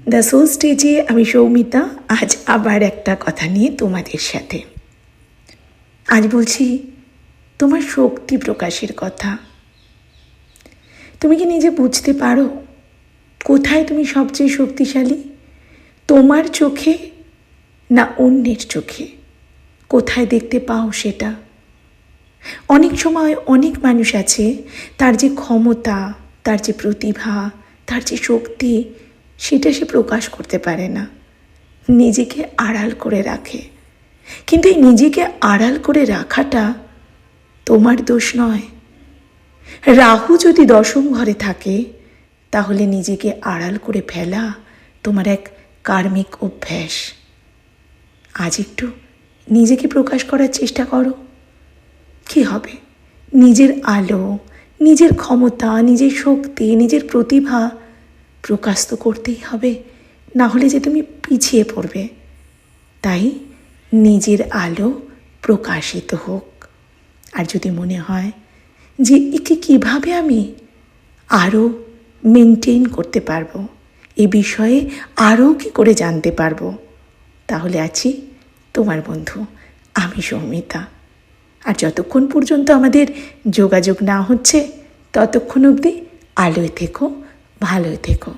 The soul স্টেজে আমি সৌমিতা। আজ আবার একটা কথা নিয়ে তোমাদের সাথে। আজ বলছি তোমার শক্তি প্রকাশের কথা। তুমি কি নিজে বুঝতে পারো কোথায় তুমি সবচেয়ে শক্তিশালী? তোমার চোখে না অন্যের চোখে? কোথায় দেখতে পাও সেটা? অনেক সময় অনেক মানুষ আছে, তার যে ক্ষমতা, তার যে প্রতিভা, তার যে শক্তি, সেটা সে প্রকাশ করতে পারে না, নিজেকে আড়াল করে রাখে। কিন্তু এই নিজেকে আড়াল করে রাখাটা তোমার দোষ নয়। রাহু যদি দশম ঘরে থাকে, তাহলে নিজেকে আড়াল করে ফেলা তোমার এক কার্মিক অভ্যাস। আজ একটু নিজেকে প্রকাশ করার চেষ্টা করো। কি হবে? নিজের আলো, নিজের ক্ষমতা, নিজের শক্তি, নিজের প্রতিভা প্রকাশ তো করতেই হবে, না হলে যে তুমি পিছিয়ে পড়বে। তাই নিজের আলো প্রকাশিত হোক। আর যদি মনে হয় যে একে কীভাবে আমি আরও মেনটেন করতে পারবো, এ বিষয়ে আরও কী করে জানতে পারবো, তাহলে আছি তোমার বন্ধু আমি সৌমিতা। আর যতক্ষণ পর্যন্ত আমাদের যোগাযোগ না হচ্ছে, ততক্ষণ অবধি আলোয় থেকো, ভালোই থেকো।